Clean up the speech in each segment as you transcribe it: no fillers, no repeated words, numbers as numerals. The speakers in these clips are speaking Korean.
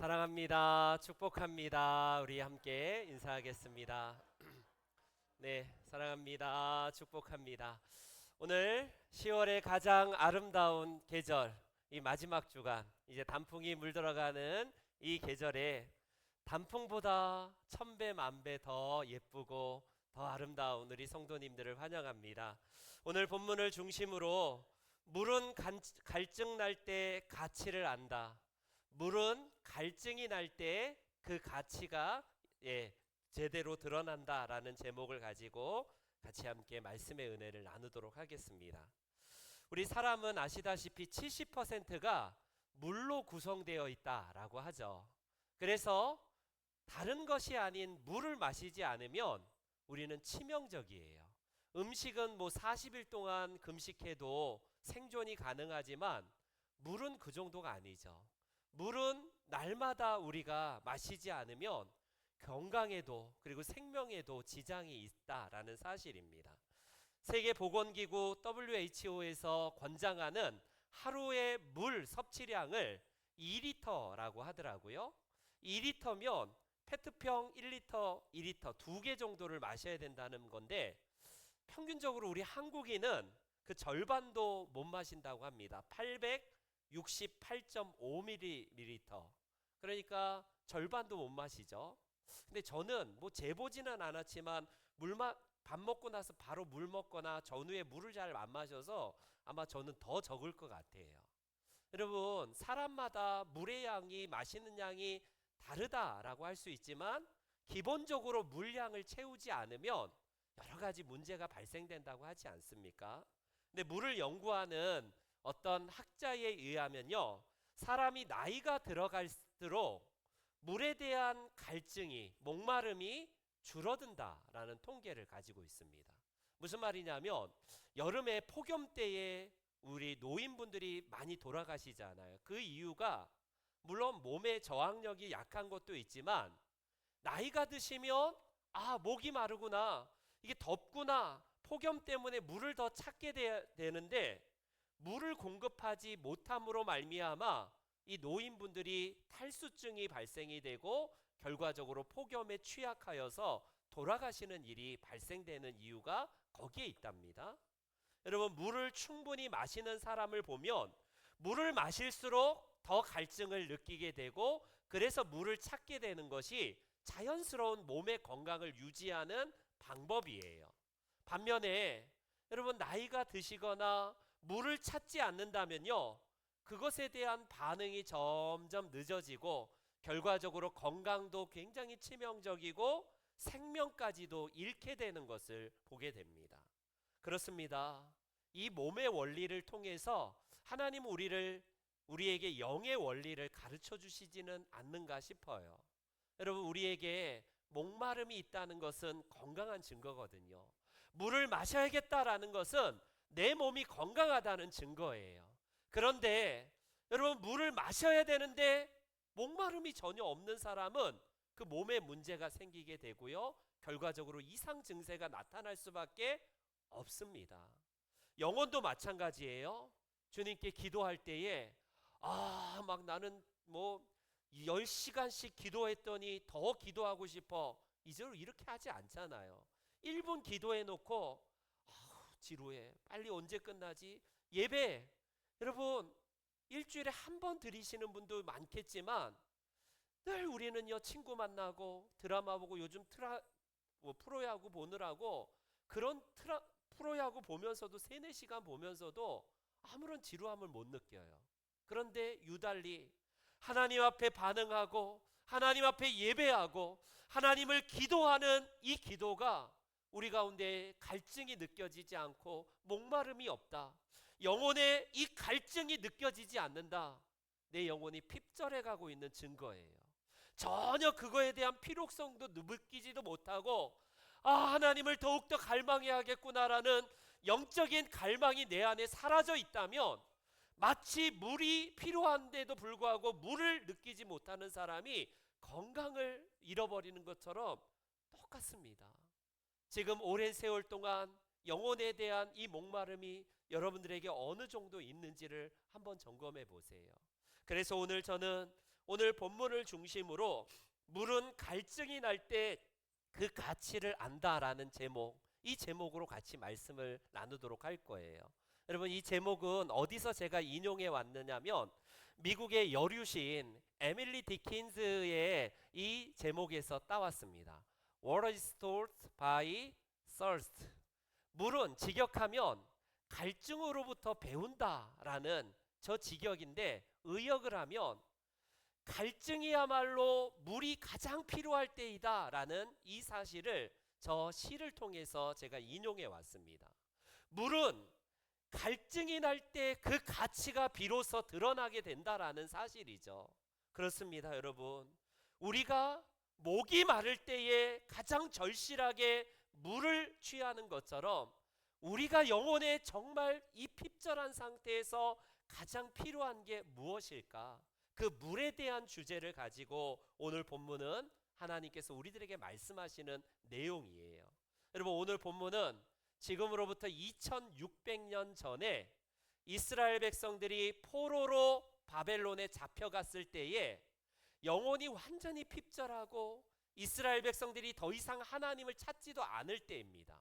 사랑합니다. 축복합니다. 우리 함께 인사하겠습니다. 네, 사랑합니다. 축복합니다. 오늘 10월의 가장 아름다운 계절, 이 마지막 주간, 이제 단풍이 물들어가는 이 계절에 단풍보다 천배 만배 더 예쁘고 더 아름다운 우리 성도님들을 환영합니다. 오늘 본문을 중심으로 물은 갈증 날 때 가치를 안다. 물은 갈증이 날 때 그 가치가 제대로 드러난다라는 제목을 가지고 같이 함께 말씀의 은혜를 나누도록 하겠습니다. 우리 사람은 아시다시피 70%가 물로 구성되어 있다라고 하죠. 그래서 다른 것이 아닌 물을 마시지 않으면 우리는 치명적이에요. 음식은 40일 동안 금식해도 생존이 가능하지만 물은 그 정도가 아니죠. 물은 날마다 우리가 마시지 않으면 건강에도 그리고 생명에도 지장이 있다라는 사실입니다. 세계보건기구 WHO에서 권장하는 하루의 물 섭취량을 2리터라고 하더라고요. 2리터면 페트병 1리터, 2리터 두 개 정도를 마셔야 된다는 건데 평균적으로 우리 한국인은 그 절반도 못 마신다고 합니다. 868.5ml. 그러니까 절반도 못 마시죠. 근데 저는 재보지는 않았지만 밥 먹고 나서 바로 물 먹거나 전후에 물을 잘 안 마셔서 아마 저는 더 적을 것 같아요. 여러분, 사람마다 물의 양이 마시는 양이 다르다라고 할 수 있지만 기본적으로 물량을 채우지 않으면 여러 가지 문제가 발생된다고 하지 않습니까? 근데 물을 연구하는 어떤 학자에 의하면요, 사람이 나이가 들어갈수록 물에 대한 갈증이, 목마름이 줄어든다라는 통계를 가지고 있습니다. 무슨 말이냐면 여름에 폭염 때에 우리 노인분들이 많이 돌아가시잖아요. 그 이유가 물론 몸의 저항력이 약한 것도 있지만 나이가 드시면 목이 마르구나, 이게 덥구나, 폭염 때문에 물을 더 찾게 되는데 물을 공급하지 못함으로 말미암아 이 노인분들이 탈수증이 발생이 되고 결과적으로 폭염에 취약하여서 돌아가시는 일이 발생되는 이유가 거기에 있답니다. 여러분, 물을 충분히 마시는 사람을 보면 물을 마실수록 더 갈증을 느끼게 되고 그래서 물을 찾게 되는 것이 자연스러운 몸의 건강을 유지하는 방법이에요. 반면에 여러분, 나이가 드시거나 물을 찾지 않는다면요, 그것에 대한 반응이 점점 늦어지고 결과적으로 건강도 굉장히 치명적이고 생명까지도 잃게 되는 것을 보게 됩니다. 그렇습니다. 이 몸의 원리를 통해서 하나님 우리에게 영의 원리를 가르쳐 주시지는 않는가 싶어요. 여러분, 우리에게 목마름이 있다는 것은 건강한 증거거든요. 물을 마셔야겠다라는 것은 내 몸이 건강하다는 증거예요. 그런데 여러분, 물을 마셔야 되는데 목마름이 전혀 없는 사람은 그 몸에 문제가 생기게 되고요, 결과적으로 이상 증세가 나타날 수밖에 없습니다. 영혼도 마찬가지예요. 주님께 기도할 때에 나는 10시간씩 기도했더니 더 기도하고 싶어, 이제로 이렇게 하지 않잖아요. 1분 기도해 놓고 지루해, 빨리 언제 끝나지? 예배, 여러분, 일주일에 한 번 드리시는 분도 많겠지만 늘 우리는요, 친구 만나고 드라마 보고 요즘 프로야구 보느라고 그런 프로야구 보면서도 3-4시간 보면서도 아무런 지루함을 못 느껴요. 그런데 유달리 하나님 앞에 반응하고 하나님 앞에 예배하고 하나님을 기도하는 이 기도가 우리 가운데 갈증이 느껴지지 않고 목마름이 없다, 영혼의 이 갈증이 느껴지지 않는다, 내 영혼이 핍절해 가고 있는 증거예요. 전혀 그거에 대한 필요성도 느끼지도 못하고 하나님을 더욱더 갈망해야겠구나라는 영적인 갈망이 내 안에 사라져 있다면 마치 물이 필요한데도 불구하고 물을 느끼지 못하는 사람이 건강을 잃어버리는 것처럼 똑같습니다. 지금 오랜 세월 동안 영혼에 대한 이 목마름이 여러분들에게 어느 정도 있는지를 한번 점검해 보세요. 그래서 오늘 저는 오늘 본문을 중심으로 물은 갈증이 날 때 그 가치를 안다라는 제목, 이 제목으로 같이 말씀을 나누도록 할 거예요. 여러분, 이 제목은 어디서 제가 인용해 왔느냐면 미국의 여류시인 에밀리 디킨즈의 이 제목에서 따왔습니다. Water is stored by thirst. 물은 직역하면 갈증으로부터 배운다라는 저 직역인데, 의역을 하면 갈증이야말로 물이 가장 필요할 때이다 라는 이 사실을 저 시를 통해서 제가 인용해 왔습니다. 물은 갈증이 날 때 그 가치가 비로소 드러나게 된다라는 사실이죠. 그렇습니다, 여러분. 우리가 목이 마를 때에 가장 절실하게 물을 취하는 것처럼 우리가 영혼에 정말 이 핍절한 상태에서 가장 필요한 게 무엇일까? 그 물에 대한 주제를 가지고 오늘 본문은 하나님께서 우리들에게 말씀하시는 내용이에요. 여러분, 오늘 본문은 지금으로부터 2600년 전에 이스라엘 백성들이 포로로 바벨론에 잡혀갔을 때에 영혼이 완전히 핍절하고 이스라엘 백성들이 더 이상 하나님을 찾지도 않을 때입니다.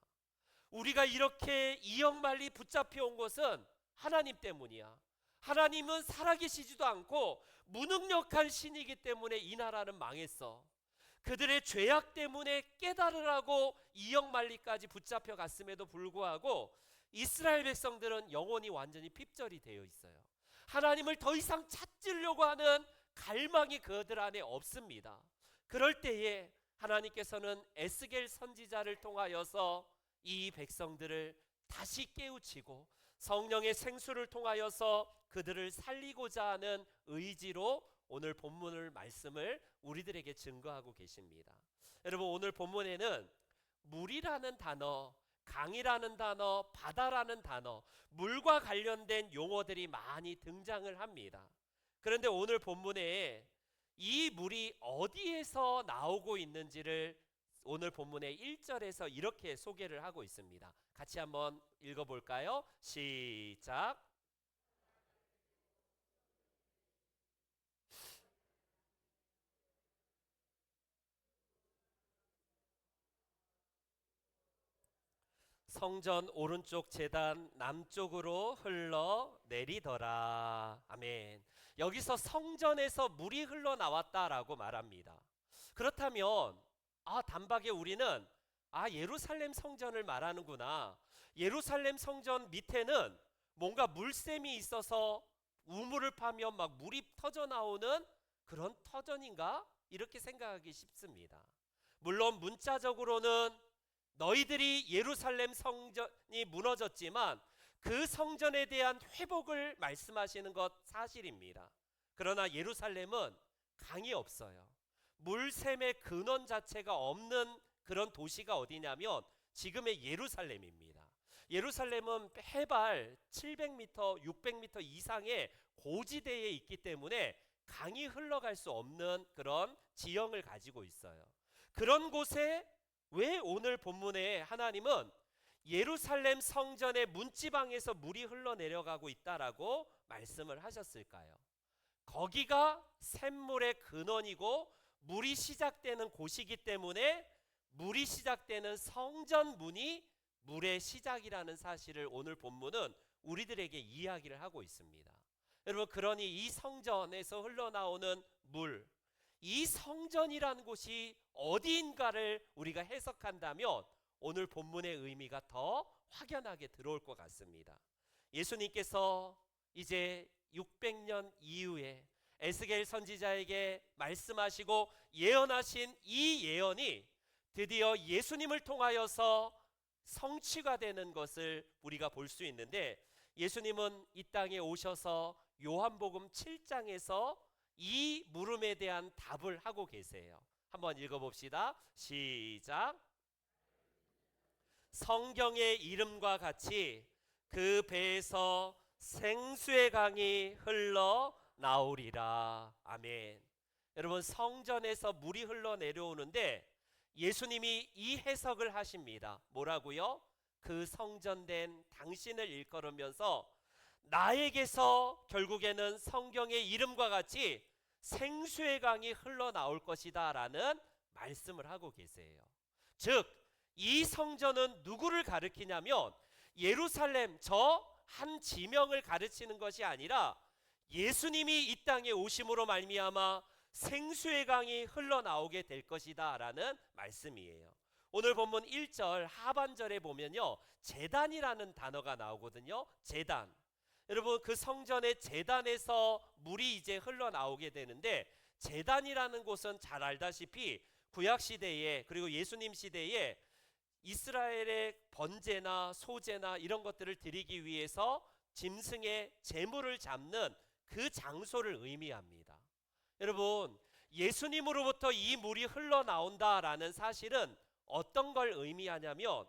우리가 이렇게 이역만리 붙잡혀 온 것은 하나님 때문이야. 하나님은 살아계시지도 않고 무능력한 신이기 때문에 이 나라는 망했어. 그들의 죄악 때문에 깨달으라고 이역만리까지 붙잡혀 갔음에도 불구하고 이스라엘 백성들은 영혼이 완전히 핍절이 되어 있어요. 하나님을 더 이상 찾으려고 하는 갈망이 그들 안에 없습니다. 그럴 때에 하나님께서는 에스겔 선지자를 통하여서 이 백성들을 다시 깨우치고 성령의 생수를 통하여서 그들을 살리고자 하는 의지로 오늘 본문을 말씀을 우리들에게 증거하고 계십니다. 여러분, 오늘 본문에는 물이라는 단어, 강이라는 단어, 바다라는 단어, 물과 관련된 용어들이 많이 등장을 합니다. 그런데 오늘 본문에 이 물이 어디에서 나오고 있는지를 오늘 본문의 1절에서 이렇게 소개를 하고 있습니다. 같이 한번 읽어볼까요? 시작. 성전 오른쪽 제단 남쪽으로 흘러내리더라. 아멘. 여기서 성전에서 물이 흘러나왔다라고 말합니다. 그렇다면 단박에 우리는 예루살렘 성전을 말하는구나. 예루살렘 성전 밑에는 뭔가 물샘이 있어서 우물을 파면 막 물이 터져 나오는 그런 터전인가? 이렇게 생각하기 쉽습니다. 물론 문자적으로는 너희들이 예루살렘 성전이 무너졌지만 그 성전에 대한 회복을 말씀하시는 것 사실입니다. 그러나 예루살렘은 강이 없어요. 물샘의 근원 자체가 없는 그런 도시가 어디냐면 지금의 예루살렘입니다. 예루살렘은 해발 700m, 600m 이상의 고지대에 있기 때문에 강이 흘러갈 수 없는 그런 지형을 가지고 있어요. 그런 곳에 왜 오늘 본문에 하나님은 예루살렘 성전의 문지방에서 물이 흘러내려가고 있다라고 말씀을 하셨을까요? 거기가 샘물의 근원이고 물이 시작되는 곳이기 때문에 물이 시작되는 성전 문이 물의 시작이라는 사실을 오늘 본문은 우리들에게 이야기를 하고 있습니다. 여러분, 그러니 이 성전에서 흘러나오는 물, 이 성전이라는 곳이 어디인가를 우리가 해석한다면 오늘 본문의 의미가 더 확연하게 들어올 것 같습니다. 예수님께서 이제 600년 이후에 에스겔 선지자에게 말씀하시고 예언하신 이 예언이 드디어 예수님을 통하여서 성취가 되는 것을 우리가 볼 수 있는데, 예수님은 이 땅에 오셔서 요한복음 7장에서 이 물음에 대한 답을 하고 계세요. 한번 읽어봅시다. 시작. 성경의 이름과 같이 그 배에서 생수의 강이 흘러 나오리라. 아멘. 여러분, 성전에서 물이 흘러 내려오는데 예수님이 이 해석을 하십니다. 뭐라고요? 그 성전된 당신을 일컬으면서 나에게서 결국에는 성경의 이름과 같이 생수의 강이 흘러나올 것이다 라는 말씀을 하고 계세요. 즉 이 성전은 누구를 가리키냐면 예루살렘 저 한 지명을 가르치는 것이 아니라 예수님이 이 땅에 오심으로 말미암아 생수의 강이 흘러나오게 될 것이다 라는 말씀이에요. 오늘 본문 1절 하반절에 보면요, 제단이라는 단어가 나오거든요. 제단. 여러분, 그 성전의 제단에서 물이 이제 흘러나오게 되는데, 제단이라는 곳은 잘 알다시피 구약시대에, 그리고 예수님 시대에 이스라엘의 번제나 소제나 이런 것들을 드리기 위해서 짐승의 제물을 잡는 그 장소를 의미합니다. 여러분, 예수님으로부터 이 물이 흘러나온다라는 사실은 어떤 걸 의미하냐면,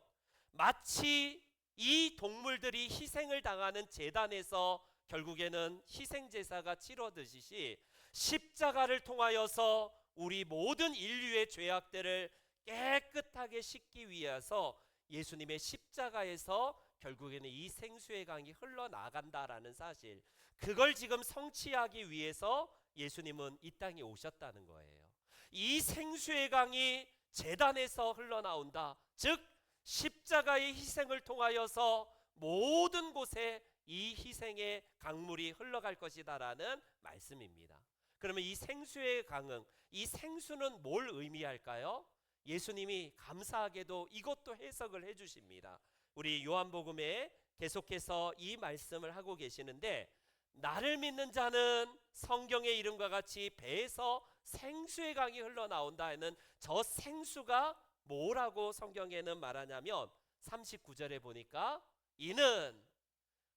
마치 이 동물들이 희생을 당하는 제단에서 결국에는 희생제사가 치러지듯이 십자가를 통하여서 우리 모든 인류의 죄악들을 깨끗하게 씻기 위해서 예수님의 십자가에서 결국에는 이 생수의 강이 흘러나간다라는 사실, 그걸 지금 성취하기 위해서 예수님은 이 땅에 오셨다는 거예요. 이 생수의 강이 제단에서 흘러나온다. 즉 십자가의 희생을 통하여서 모든 곳에 이 희생의 강물이 흘러갈 것이다 라는 말씀입니다. 그러면 이 생수의 강은, 이 생수는 뭘 의미할까요? 예수님이 감사하게도 이것도 해석을 해주십니다. 우리 요한복음에 계속해서 이 말씀을 하고 계시는데, 나를 믿는 자는 성경의 이름과 같이 배에서 생수의 강이 흘러나온다 하는 저 생수가 뭐라고 성경에는 말하냐면 39절에 보니까 이는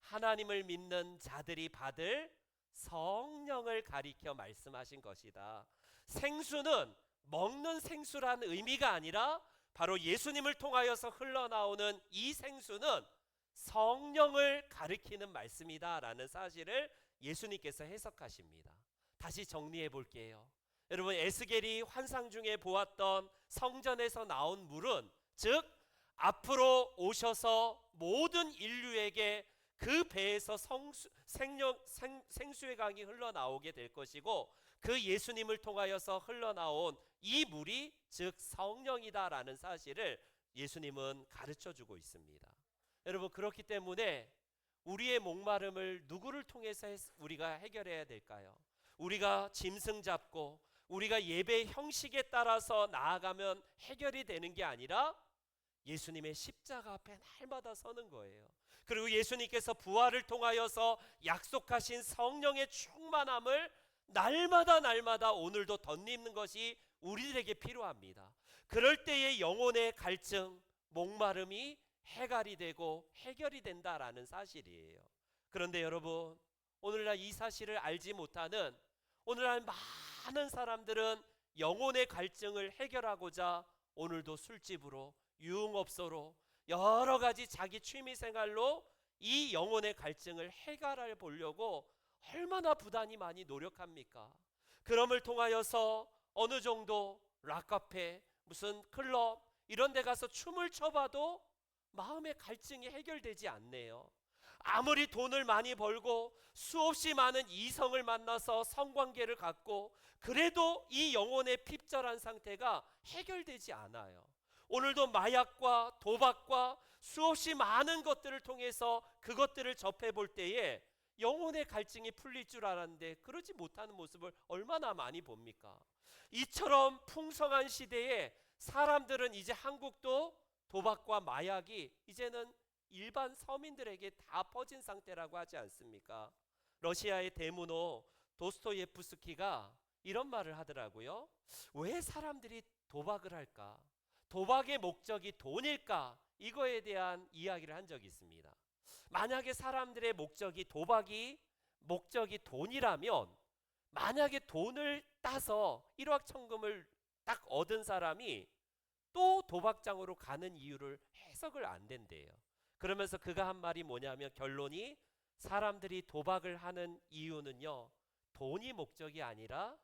하나님을 믿는 자들이 받을 성령을 가리켜 말씀하신 것이다. 생수는 먹는 생수라는 의미가 아니라 바로 예수님을 통하여서 흘러나오는 이 생수는 성령을 가리키는 말씀이다 라는 사실을 예수님께서 해석하십니다. 다시 정리해 볼게요. 여러분, 에스겔이 환상 중에 보았던 성전에서 나온 물은, 즉 앞으로 오셔서 모든 인류에게 그 배에서 생수의 강이 흘러나오게 될 것이고, 그 예수님을 통하여서 흘러나온 이 물이 즉 성령이다라는 사실을 예수님은 가르쳐주고 있습니다. 여러분, 그렇기 때문에 우리의 목마름을 누구를 통해서 우리가 해결해야 될까요? 우리가 짐승 잡고 우리가 예배 형식에 따라서 나아가면 해결이 되는 게 아니라 예수님의 십자가 앞에 날마다 서는 거예요. 그리고 예수님께서 부활을 통하여서 약속하신 성령의 충만함을 날마다 오늘도 덧입는 것이 우리들에게 필요합니다. 그럴 때의 영혼의 갈증, 목마름이 해갈이 되고 해결이 된다라는 사실이에요. 그런데 여러분, 오늘날 이 사실을 알지 못하는 오늘날 많은 사람들은 영혼의 갈증을 해결하고자 오늘도 술집으로, 유흥업소로, 여러 가지 자기 취미생활로 이 영혼의 갈증을 해결해 보려고 얼마나 부단히 많이 노력합니까? 그럼을 통하여서 어느 정도 락카페, 무슨 클럽 이런 데 가서 춤을 춰봐도 마음의 갈증이 해결되지 않네요. 아무리 돈을 많이 벌고 수없이 많은 이성을 만나서 성관계를 갖고 그래도 이 영혼의 핍절한 상태가 해결되지 않아요. 오늘도 마약과 도박과 수없이 많은 것들을 통해서 그것들을 접해 볼 때에 영혼의 갈증이 풀릴 줄 알았는데 그러지 못하는 모습을 얼마나 많이 봅니까? 이처럼 풍성한 시대에 사람들은 이제 한국도 도박과 마약이 이제는 일반 서민들에게 다 퍼진 상태라고 하지 않습니까? 러시아의 대문호 도스토예프스키가 이런 말을 하더라고요. 왜 사람들이 도박을 할까? 도박의 목적이 돈일까? 이거에 대한 이야기를 한 적이 있습니다. 만약에 사람들의 도박이 목적이 돈이라면, 만약에 돈을 따서 일확천금을 딱 얻은 사람이 또 도박장으로 가는 이유를 해석을 안 된대요. 그러면서 그가 한 말이 뭐냐면, 결론이 사람들이 도박을 하는 이유는요, 돈이 목적이 아니라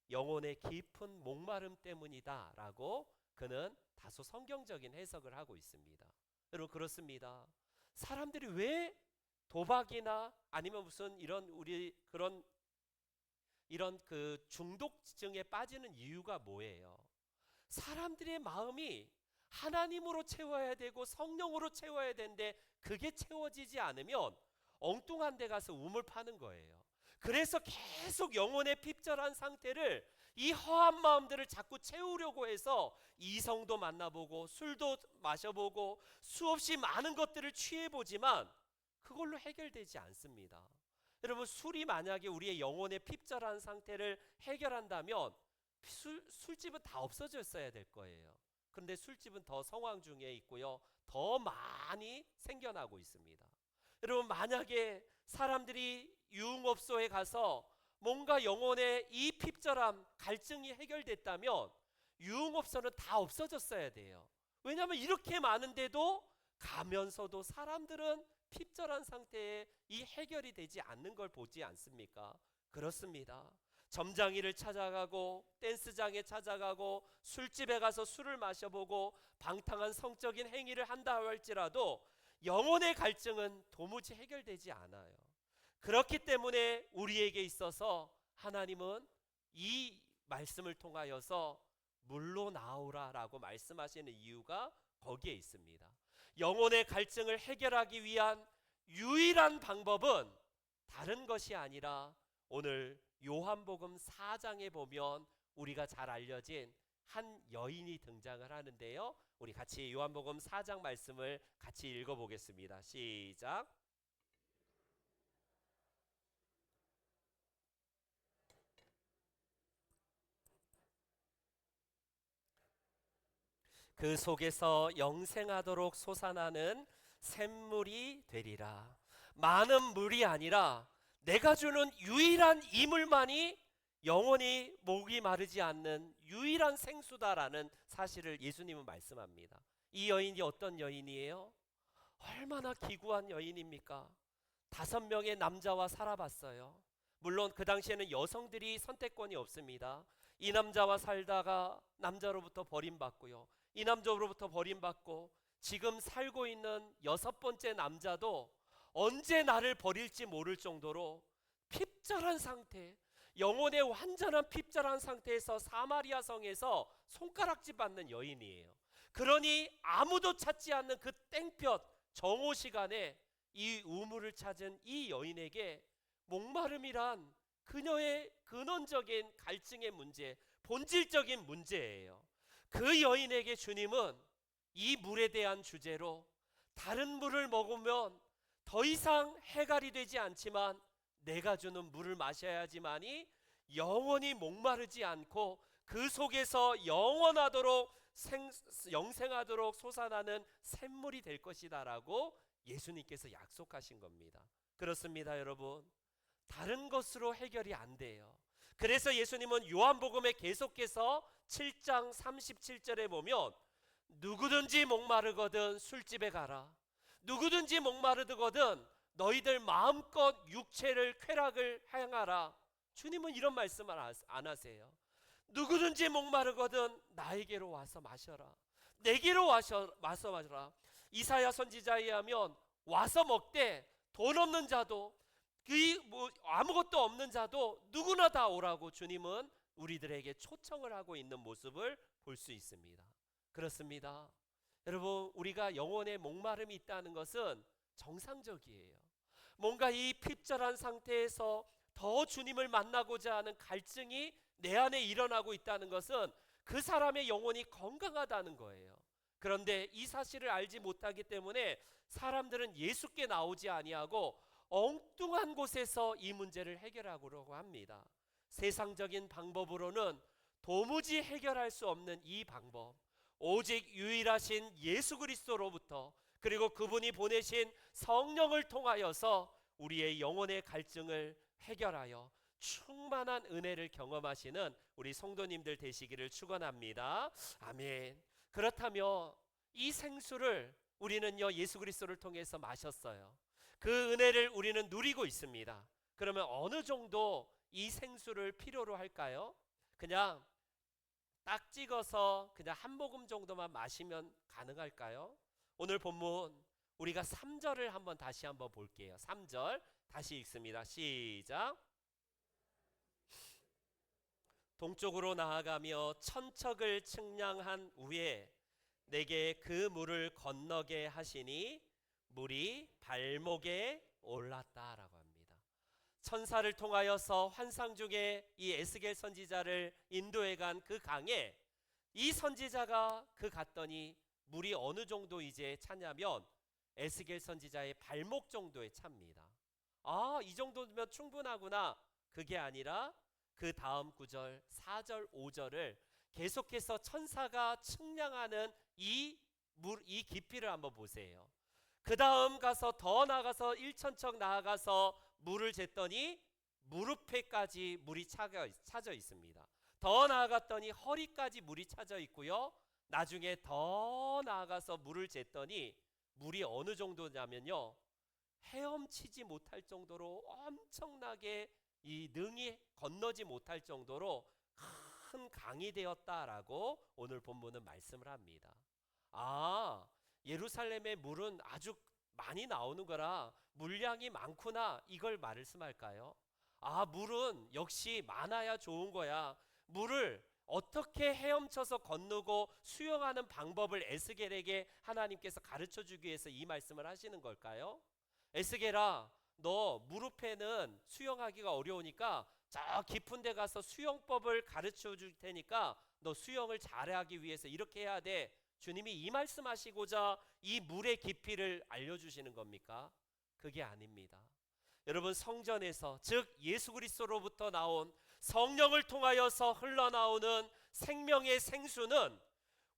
영혼의 깊은 목마름 때문이다 라고 그는 다소 성경적인 해석을 하고 있습니다. 여러분, 그렇습니다. 사람들이 왜 도박이나 아니면 무슨 이런 우리 그런 이런 그 중독증에 빠지는 이유가 뭐예요? 사람들의 마음이 하나님으로 채워야 되고 성령으로 채워야 되는데 그게 채워지지 않으면 엉뚱한 데 가서 우물 파는 거예요. 그래서 계속 영혼의 핍절한 상태를, 이 허한 마음들을 자꾸 채우려고 해서 이성도 만나보고 술도 마셔보고 수없이 많은 것들을 취해보지만 그걸로 해결되지 않습니다. 여러분, 술이 만약에 우리의 영혼의 핍절한 상태를 해결한다면 술집은 다 없어졌어야 될 거예요. 그런데 술집은 더 성황 중에 있고요, 더 많이 생겨나고 있습니다. 여러분, 만약에 사람들이 유흥업소에 가서 뭔가 영혼의 이 핍절함, 갈증이 해결됐다면 유흥업소는 다 없어졌어야 돼요. 왜냐하면 이렇게 많은데도 가면서도 사람들은 핍절한 상태에 이 해결이 되지 않는 걸 보지 않습니까? 그렇습니다. 점장이를 찾아가고 댄스장에 찾아가고 술집에 가서 술을 마셔보고 방탕한 성적인 행위를 한다 할지라도 영혼의 갈증은 도무지 해결되지 않아요. 그렇기 때문에 우리에게 있어서 하나님은 이 말씀을 통하여서 물로 나오라 라고 말씀하시는 이유가 거기에 있습니다. 영혼의 갈증을 해결하기 위한 유일한 방법은 다른 것이 아니라 오늘 요한복음 4장에 보면 우리가 잘 알려진 한 여인이 등장을 하는데요, 우리 같이 요한복음 4장 말씀을 같이 읽어보겠습니다. 시작. 그 속에서 영생하도록 솟아나는 샘물이 되리라. 많은 물이 아니라 내가 주는 유일한 이물만이 영원히 목이 마르지 않는 유일한 생수다라는 사실을 예수님은 말씀합니다. 이 여인이 어떤 여인이에요? 얼마나 기구한 여인입니까? 5명의 남자와 살아봤어요. 물론 그 당시에는 여성들이 선택권이 없습니다. 이 남자와 살다가 남자로부터 버림받고요, 이 남자로부터 버림받고 지금 살고 있는 6번째 남자도 언제 나를 버릴지 모를 정도로 핍절한 상태, 영혼의 완전한 핍절한 상태에서 사마리아 성에서 손가락질 받는 여인이에요. 그러니 아무도 찾지 않는 그 땡볕 정오 시간에 이 우물을 찾은 이 여인에게 목마름이란 그녀의 근원적인 갈증의 문제, 본질적인 문제예요. 그 여인에게 주님은 이 물에 대한 주제로 다른 물을 먹으면 더 이상 해갈이 되지 않지만 내가 주는 물을 마셔야지만이 영원히 목마르지 않고 그 속에서 영원하도록 영생하도록 솟아나는 샘물이 될 것이다 라고 예수님께서 약속하신 겁니다. 그렇습니다, 여러분. 다른 것으로 해결이 안 돼요. 그래서 예수님은 요한복음에 계속해서 7장 37절에 보면 누구든지 목마르거든 술집에 가라, 누구든지 목마르거든 너희들 마음껏 육체를 쾌락을 행하라. 주님은 이런 말씀을 안 하세요. 누구든지 목마르거든 나에게로 와서 마셔라, 내게로 와서 마셔라. 이사야 선지자에 의하면 와서 먹되 돈 없는 자도 아무것도 없는 자도 누구나 다 오라고 주님은 우리들에게 초청을 하고 있는 모습을 볼 수 있습니다. 그렇습니다. 여러분, 우리가 영혼의 목마름이 있다는 것은 정상적이에요. 뭔가 이 핍절한 상태에서 더 주님을 만나고자 하는 갈증이 내 안에 일어나고 있다는 것은 그 사람의 영혼이 건강하다는 거예요. 그런데 이 사실을 알지 못하기 때문에 사람들은 예수께 나오지 아니하고 엉뚱한 곳에서 이 문제를 해결하려고 합니다. 세상적인 방법으로는 도무지 해결할 수 없는 이 방법, 오직 유일하신 예수 그리스도로부터, 그리고 그분이 보내신 성령을 통하여서 우리의 영혼의 갈증을 해결하여 충만한 은혜를 경험하시는 우리 성도님들 되시기를 축원합니다. 아멘. 그렇다면 이 생수를 우리는요 예수 그리스도를 통해서 마셨어요. 그 은혜를 우리는 누리고 있습니다. 그러면 어느 정도 이 생수를 필요로 할까요? 그냥 딱 찍어서 그냥 한 모금 정도만 마시면 가능할까요? 오늘 본문 우리가 3절을 한번 다시 한번 볼게요. 3절 다시 읽습니다. 시작. 동쪽으로 나아가며 천척을 측량한 후에 내게 그 물을 건너게 하시니 물이 발목에 올랐다라고 합니다. 천사를 통하여서 환상 중에 이 에스겔 선지자를 인도해 간 그 강에 이 선지자가 갔더니 물이 어느 정도 이제 차냐면 에스겔 선지자의 발목 정도에 찹니다. 아, 이 정도면 충분하구나. 그게 아니라 그 다음 구절 4절 5절을 계속해서 천사가 측량하는 이 깊이를 한번 보세요. 그 다음 가서 더 나가서 1천척 나아가서 물을 쟀더니 무릎에까지 물이 차져 있습니다. 더 나아갔더니 허리까지 물이 차져 있고요. 나중에 더 나아가서 물을 쟀더니 물이 어느 정도냐면요, 헤엄치지 못할 정도로 엄청나게 이 능히 건너지 못할 정도로 큰 강이 되었다라고 오늘 본문은 말씀을 합니다. 아, 예루살렘의 물은 아주 많이 나오는 거라 물량이 많구나, 이걸 말씀할까요? 아, 물은 역시 많아야 좋은 거야. 물을 어떻게 헤엄쳐서 건너고 수영하는 방법을 에스겔에게 하나님께서 가르쳐 주기 위해서 이 말씀을 하시는 걸까요? 에스겔아, 너 무릎에는 수영하기가 어려우니까 저 깊은 데 가서 수영법을 가르쳐 줄 테니까 너 수영을 잘하기 위해서 이렇게 해야 돼. 주님이 이 말씀하시고자 이 물의 깊이를 알려주시는 겁니까? 그게 아닙니다. 여러분, 성전에서, 즉 예수 그리스도로부터 나온 성령을 통하여서 흘러나오는 생명의 생수는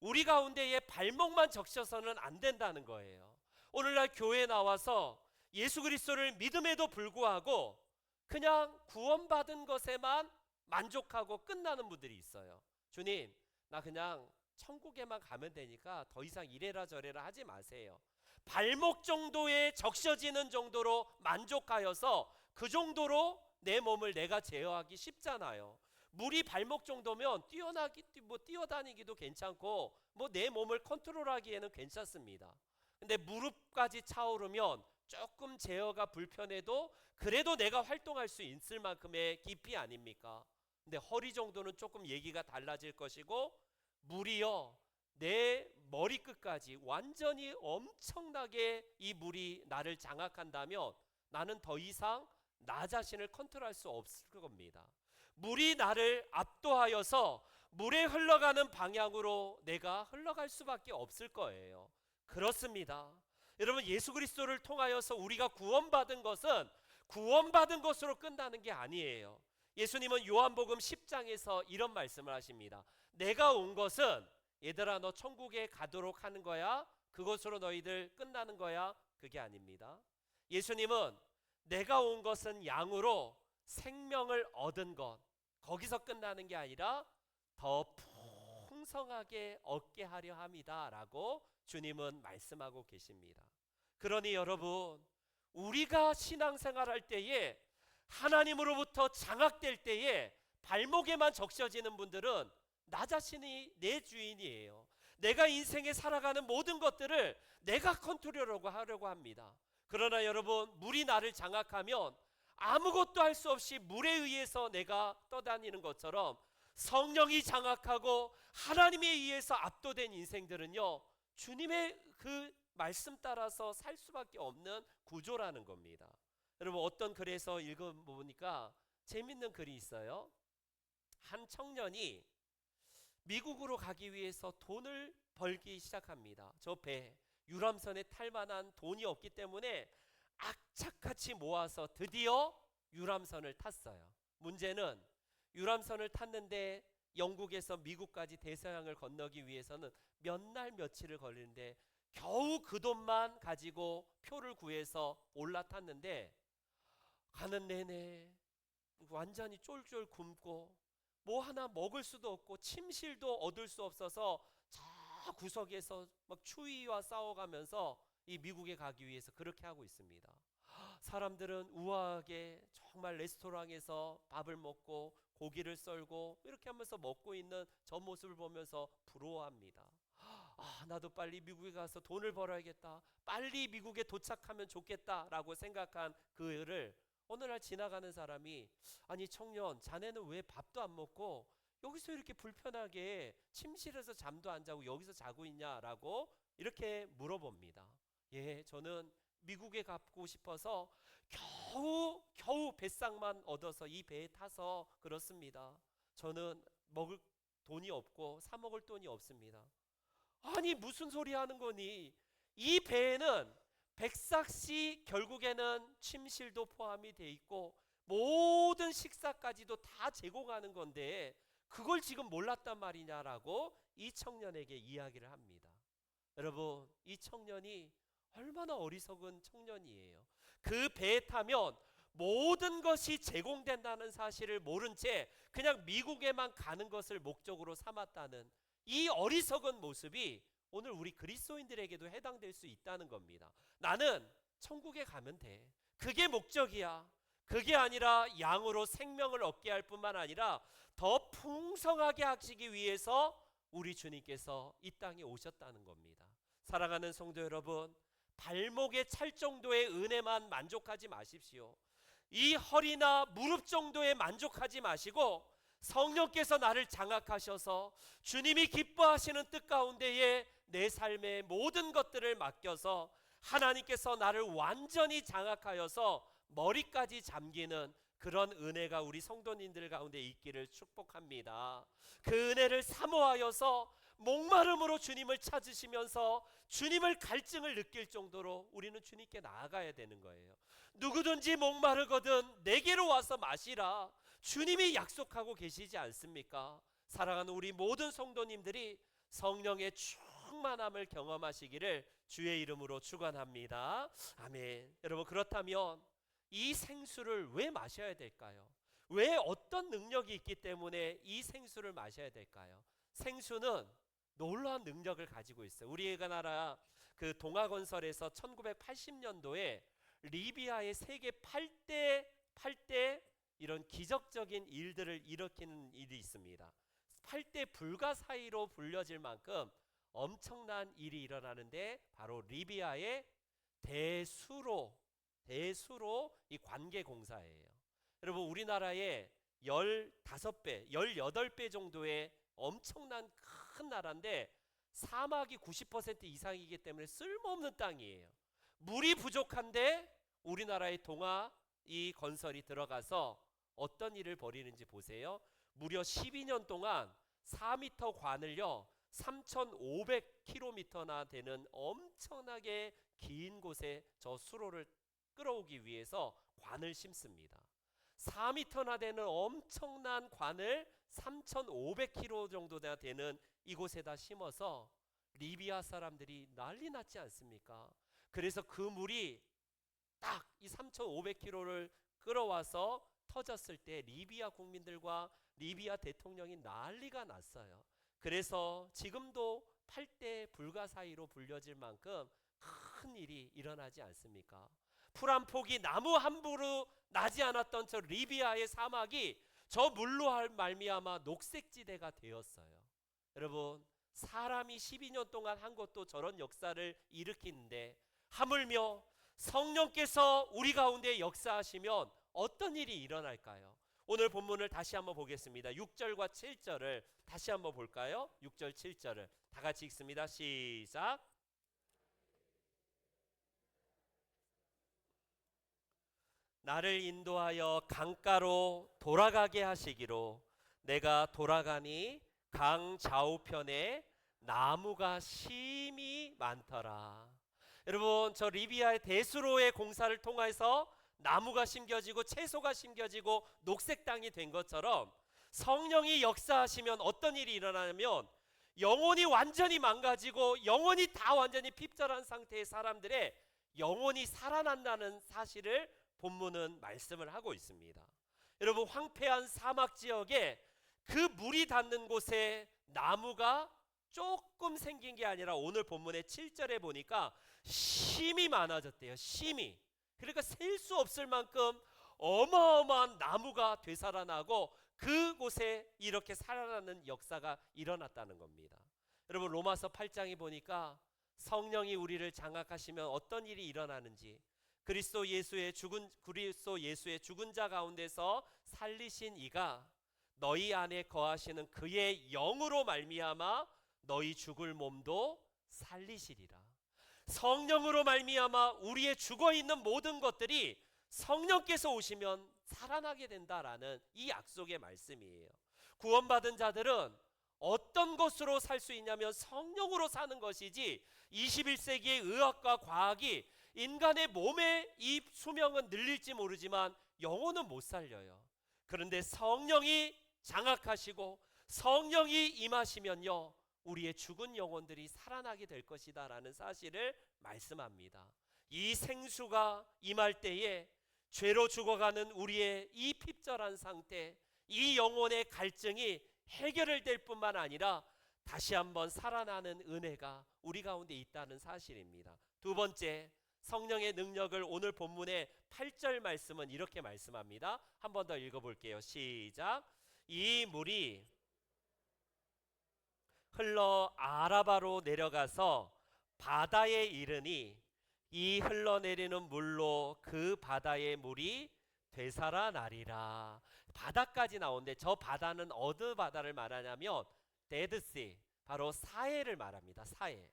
우리 가운데에 발목만 적셔서는 안 된다는 거예요. 오늘날 교회에 나와서 예수 그리스도를 믿음에도 불구하고 그냥 구원받은 것에만 만족하고 끝나는 분들이 있어요. 주님, 나 그냥 천국에만 가면 되니까 더 이상 이래라 저래라 하지 마세요. 발목 정도에 적셔지는 정도로 만족하여서 그 정도로 내 몸을 내가 제어하기 쉽잖아요. 물이 발목 정도면 뛰어다니기도 괜찮고 내 몸을 컨트롤하기에는 괜찮습니다. 근데 무릎까지 차오르면 조금 제어가 불편해도 그래도 내가 활동할 수 있을 만큼의 깊이 아닙니까? 근데 허리 정도는 조금 얘기가 달라질 것이고, 물이요, 내 머리끝까지 완전히 엄청나게 이 물이 나를 장악한다면 나는 더 이상 나 자신을 컨트롤할 수 없을 겁니다. 물이 나를 압도하여서 물에 흘러가는 방향으로 내가 흘러갈 수밖에 없을 거예요. 그렇습니다. 여러분, 예수 그리스도를 통하여서 우리가 구원받은 것은 구원받은 것으로 끝나는 게 아니에요. 예수님은 요한복음 10장에서 이런 말씀을 하십니다. 내가 온 것은 얘들아 너 천국에 가도록 하는 거야? 그것으로 너희들 끝나는 거야? 그게 아닙니다. 예수님은 내가 온 것은 양으로 생명을 얻은 것, 거기서 끝나는 게 아니라 더 풍성하게 얻게 하려 함이다 라고 주님은 말씀하고 계십니다. 그러니 여러분, 우리가 신앙생활할 때에 하나님으로부터 장악될 때에 발목에만 적셔지는 분들은 나 자신이 내 주인이에요. 내가 인생에 살아가는 모든 것들을 내가 컨트롤하려고 합니다. 그러나 여러분, 물이 나를 장악하면 아무것도 할 수 없이 물에 의해서 내가 떠다니는 것처럼 성령이 장악하고 하나님에 의해서 압도된 인생들은요, 주님의 그 말씀 따라서 살 수밖에 없는 구조라는 겁니다. 여러분, 어떤 글에서 읽어보니까 재밌는 글이 있어요. 한 청년이 미국으로 가기 위해서 돈을 벌기 시작합니다. 저 배, 유람선에 탈 만한 돈이 없기 때문에 악착같이 모아서 드디어 유람선을 탔어요. 문제는 유람선을 탔는데 영국에서 미국까지 대서양을 건너기 위해서는 몇 날 며칠을 걸리는데 겨우 그 돈만 가지고 표를 구해서 올라탔는데 가는 내내 완전히 쫄쫄 굶고 뭐 하나 먹을 수도 없고 침실도 얻을 수 없어서 저 구석에서 막 추위와 싸워가면서 이 미국에 가기 위해서 그렇게 하고 있습니다. 사람들은 우아하게 정말 레스토랑에서 밥을 먹고 고기를 썰고 이렇게 하면서 먹고 있는 저 모습을 보면서 부러워합니다. 아, 나도 빨리 미국에 가서 돈을 벌어야겠다, 빨리 미국에 도착하면 좋겠다라고 생각한 그를 어느 날 지나가는 사람이, 아니 청년, 자네는 왜 밥도 안 먹고 여기서 이렇게 불편하게 침실에서 잠도 안 자고 여기서 자고 있냐라고 이렇게 물어봅니다. 예, 저는 미국에 가고 싶어서 겨우 뱃상만 얻어서 이 배에 타서 그렇습니다. 저는 먹을 돈이 없고 사 먹을 돈이 없습니다. 아니 무슨 소리 하는 거니? 이 배에는 백삭시 결국에는 침실도 포함이 돼 있고 모든 식사까지도 다 제공하는 건데 그걸 지금 몰랐단 말이냐라고 이 청년에게 이야기를 합니다. 여러분, 이 청년이 얼마나 어리석은 청년이에요. 그 배에 타면 모든 것이 제공된다는 사실을 모른 채 그냥 미국에만 가는 것을 목적으로 삼았다는 이 어리석은 모습이 오늘 우리 그리스도인들에게도 해당될 수 있다는 겁니다. 나는 천국에 가면 돼. 그게 목적이야. 그게 아니라 양으로 생명을 얻게 할 뿐만 아니라 더 풍성하게 하시기 위해서 우리 주님께서 이 땅에 오셨다는 겁니다. 사랑하는 성도 여러분, 발목에 찰 정도의 은혜만 만족하지 마십시오. 이 허리나 무릎 정도에 만족하지 마시고 성령께서 나를 장악하셔서 주님이 기뻐하시는 뜻 가운데에 내 삶의 모든 것들을 맡겨서 하나님께서 나를 완전히 장악하여서 머리까지 잠기는 그런 은혜가 우리 성도님들 가운데 있기를 축복합니다. 그 은혜를 사모하여서 목마름으로 주님을 찾으시면서 주님을 갈증을 느낄 정도로 우리는 주님께 나아가야 되는 거예요. 누구든지 목마르거든 내게로 와서 마시라. 주님이 약속하고 계시지 않습니까? 사랑하는 우리 모든 성도님들이 성령의 충만함을 경험하시기를 주의 이름으로 축원합니다. 아멘. 여러분, 그렇다면 이 생수를 왜 마셔야 될까요? 왜 어떤 능력이 있기 때문에 이 생수를 마셔야 될까요? 생수는 놀라운 능력을 가지고 있어요. 우리가 나라 그 동아건설에서 1980년도에 리비아의 세계 8대 이런 기적적인 일들을 일으키는 일이 있습니다. 8대 불가사의로 불려질 만큼 엄청난 일이 일어나는데 바로 리비아의 대수로 이 관계공사예요. 여러분, 우리나라의 15배, 18배 정도의 엄청난 큰 나라인데 사막이 90% 이상이기 때문에 쓸모없는 땅이에요. 물이 부족한데 우리나라의 동아 이 건설이 들어가서 어떤 일을 벌이는지 보세요. 무려 12년 동안 4m 관을요 3,500km나 되는 엄청나게 긴 곳에 저 수로를 끌어오기 위해서 관을 심습니다. 4m나 되는 엄청난 관을 3,500km 정도 되는 이곳에다 심어서 리비아 사람들이 난리 났지 않습니까? 그래서 그 물이 딱 이 3,500km를 끌어와서 터졌을 때 리비아 국민들과 리비아 대통령이 난리가 났어요. 그래서 지금도 8대 불가사의로 불려질 만큼 큰 일이 일어나지 않습니까? 풀 한 폭이 나무 한 부로 나지 않았던 저 리비아의 사막이 저 물로 말미암아 녹색지대가 되었어요. 여러분, 사람이 12년 동안 한 것도 저런 역사를 일으키는데 하물며 성령께서 우리 가운데 역사하시면 어떤 일이 일어날까요? 오늘 본문을 다시 한번 보겠습니다. 6절과 7절을 다시 한번 볼까요? 6절 7절을 다 같이 읽습니다. 시작. 나를 인도하여 강가로 돌아가게 하시기로 내가 돌아가니 강 좌우편에 나무가 심이 많더라. 여러분, 저 리비아의 대수로의 공사를 통해서 나무가 심겨지고 채소가 심겨지고 녹색 땅이 된 것처럼 성령이 역사하시면 어떤 일이 일어나냐면 영혼이 완전히 망가지고 영혼이 다 완전히 핍절한 상태의 사람들의 영혼이 살아난다는 사실을 본문은 말씀을 하고 있습니다. 여러분, 황폐한 사막 지역에 그 물이 닿는 곳에 나무가 조금 생긴 게 아니라 오늘 본문의 7절에 보니까 심이 많아졌대요. 심이. 그러니까 셀 수 없을 만큼 어마어마한 나무가 되살아나고 그곳에 이렇게 살아나는 역사가 일어났다는 겁니다. 여러분, 로마서 8장에 보니까 성령이 우리를 장악하시면 어떤 일이 일어나는지, 그리스도 예수의 죽은 자 가운데서 살리신 이가 너희 안에 거하시는 그의 영으로 말미암아 너희 죽을 몸도 살리시리라. 성령으로 말미암아 우리의 죽어있는 모든 것들이 성령께서 오시면 살아나게 된다라는 이 약속의 말씀이에요. 구원받은 자들은 어떤 것으로 살 수 있냐면 성령으로 사는 것이지, 21세기의 의학과 과학이 인간의 몸의 이 수명은 늘릴지 모르지만 영혼은 못 살려요. 그런데 성령이 장악하시고 성령이 임하시면요, 우리의 죽은 영혼들이 살아나게 될 것이다 라는 사실을 말씀합니다. 이 생수가 임할 때에 죄로 죽어가는 우리의 이 핍절한 상태, 이 영혼의 갈증이 해결될 뿐만 아니라 다시 한번 살아나는 은혜가 우리 가운데 있다는 사실입니다. 두 번째, 성령의 능력을 오늘 본문의 8절 말씀은 이렇게 말씀합니다. 한 번 더 읽어볼게요. 시작. 이 물이 흘러 아라바로 내려가서 바다에 이르니 이 흘러내리는 물로 그 바다의 물이 되살아나리라. 바다까지 나오는데 저 바다는 어느 바다를 말하냐면 데드시, 바로 사해를 말합니다. 사해.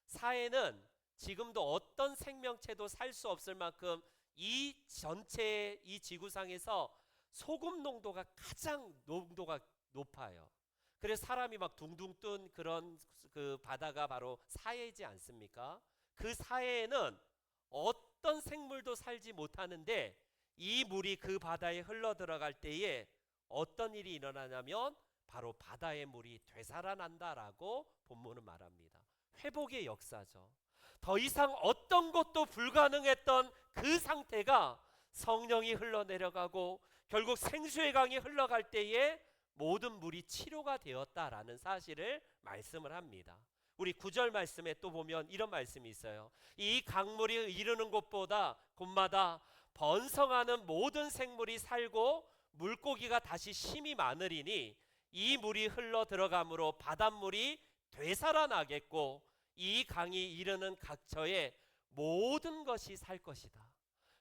사해는 지금도 어떤 생명체도 살 수 없을 만큼 이 전체 이 지구상에서 소금 농도가 가장 농도가 높아요. 그래서 사람이 막 둥둥 뜬 그런 그 바다가 바로 사해이지 않습니까? 그 사해에는 어떤 생물도 살지 못하는데 이 물이 그 바다에 흘러 들어갈 때에 어떤 일이 일어나냐면 바로 바다의 물이 되살아난다라고 본문은 말합니다. 회복의 역사죠. 더 이상 어떤 것도 불가능했던 그 상태가 성령이 흘러내려가고 결국 생수의 강이 흘러갈 때에 모든 물이 치료가 되었다라는 사실을 말씀을 합니다. 우리 9절 말씀에 또 보면 이런 말씀이 있어요. 이 강물이 이르는 곳마다 번성하는 모든 생물이 살고 물고기가 다시 심이 많으리니 이 물이 흘러 들어가므로 바닷물이 되살아나겠고 이 강이 이르는 각처에 모든 것이 살 것이다.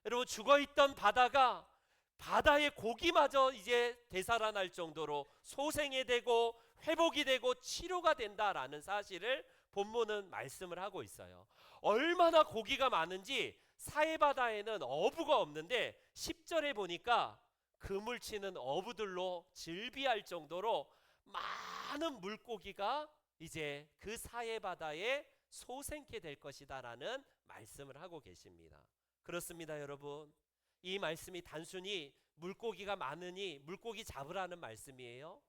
여러분, 죽어있던 바다가 바다의 고기마저 이제 되살아날 정도로 소생이 되고 회복이 되고 치료가 된다라는 사실을 본문은 말씀을 하고 있어요. 얼마나 고기가 많은지 사해바다에는 어부가 없는데 10절에 보니까 그물치는 어부들로 즐비할 정도로 많은 물고기가 이제 그 사해바다에 소생케 될 것이다 라는 말씀을 하고 계십니다. 그렇습니다, 여러분. 이 말씀이 단순히 물고기가 많으니 물고기 잡으라는 말씀이에요.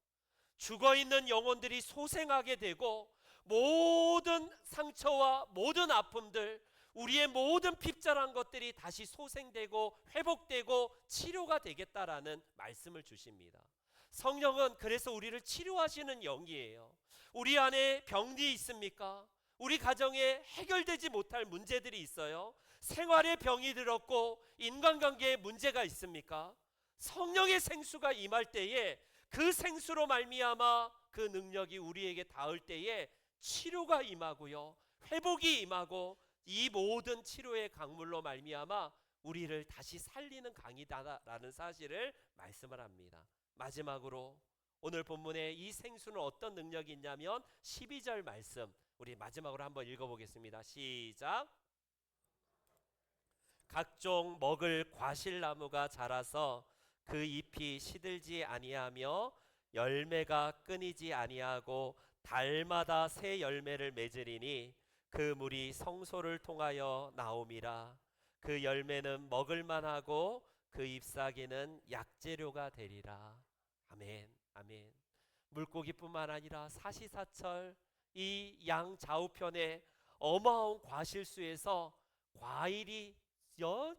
죽어있는 영혼들이 소생하게 되고 모든 상처와 모든 아픔들, 우리의 모든 핍절한 것들이 다시 소생되고 회복되고 치료가 되겠다라는 말씀을 주십니다. 성령은 그래서 우리를 치료하시는 영이에요. 우리 안에 병이 있습니까? 우리 가정에 해결되지 못할 문제들이 있어요. 생활에 병이 들었고 인간관계에 문제가 있습니까? 성령의 생수가 임할 때에 그 생수로 말미암아 그 능력이 우리에게 닿을 때에 치료가 임하고요, 회복이 임하고 이 모든 치료의 강물로 말미암아 우리를 다시 살리는 강이다라는 사실을 말씀을 합니다. 마지막으로 오늘 본문에 이 생수는 어떤 능력이 있냐면 12절 말씀 우리 마지막으로 한번 읽어보겠습니다. 시작. 각종 먹을 과실나무가 자라서 그 잎이 시들지 아니하며 열매가 끊이지 아니하고 달마다 새 열매를 맺으리니 그 물이 성소를 통하여 나옴이라. 그 열매는 먹을만하고 그 잎사귀는 약재료가 되리라. 아멘, 아멘. 물고기뿐만 아니라 사시사철 이 양 좌우편에 어마어마한 과실수에서 과일이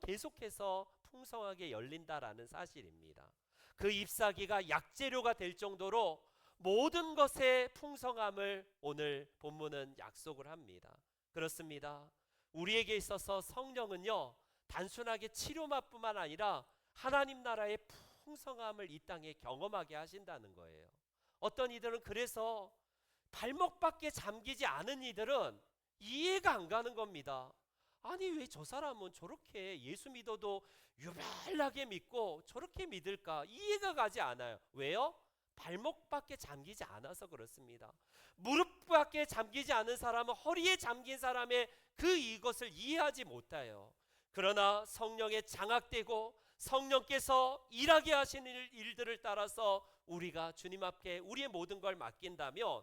계속해서 풍성하게 열린다라는 사실입니다. 그 잎사귀가 약재료가 될 정도로 모든 것의 풍성함을 오늘 본문은 약속을 합니다. 그렇습니다. 우리에게 있어서 성령은요, 단순하게 치료만뿐만 아니라 하나님 나라의 풍성함을 이 땅에 경험하게 하신다는 거예요. 어떤 이들은 그래서 발목밖에 잠기지 않은 이들은 이해가 안 가는 겁니다. 아니 왜 저 사람은 저렇게 예수 믿어도 유별나게 믿고 저렇게 믿을까? 이해가 가지 않아요. 왜요? 발목밖에 잠기지 않아서 그렇습니다. 무릎밖에 잠기지 않은 사람은 허리에 잠긴 사람의 이것을 이해하지 못해요. 그러나 성령에 장악되고 성령께서 일하게 하시는 일들을 따라서 우리가 주님 앞에 우리의 모든 걸 맡긴다면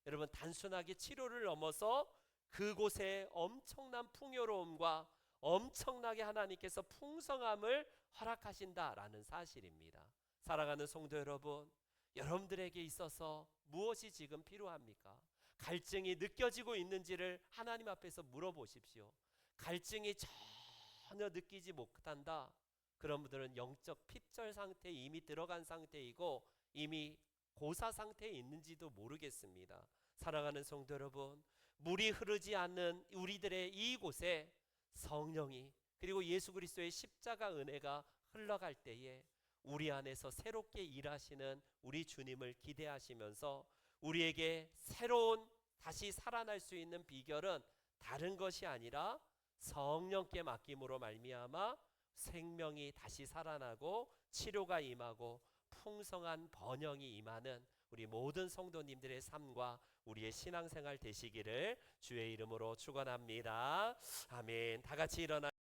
여러분, 단순하게 치료를 넘어서 그곳에 엄청난 풍요로움과 엄청나게 하나님께서 풍성함을 허락하신다라는 사실입니다. 사랑하는 성도 여러분, 여러분들에게 있어서 무엇이 지금 필요합니까? 갈증이 느껴지고 있는지를 하나님 앞에서 물어보십시오. 갈증이 전혀 느끼지 못한다, 그런 분들은 영적 핍절 상태에 이미 들어간 상태이고 이미 고사 상태에 있는지도 모르겠습니다. 사랑하는 성도 여러분, 물이 흐르지 않는 우리들의 이곳에 성령이 그리고 예수 그리스도의 십자가 은혜가 흘러갈 때에 우리 안에서 새롭게 일하시는 우리 주님을 기대하시면서 우리에게 새로운 다시 살아날 수 있는 비결은 다른 것이 아니라 성령께 맡김으로 말미암아 생명이 다시 살아나고 치료가 임하고 풍성한 번영이 임하는 우리 모든 성도님들의 삶과 우리의 신앙생활 되시기를 주의 이름으로 축원합니다. 아멘. 다 같이 일어나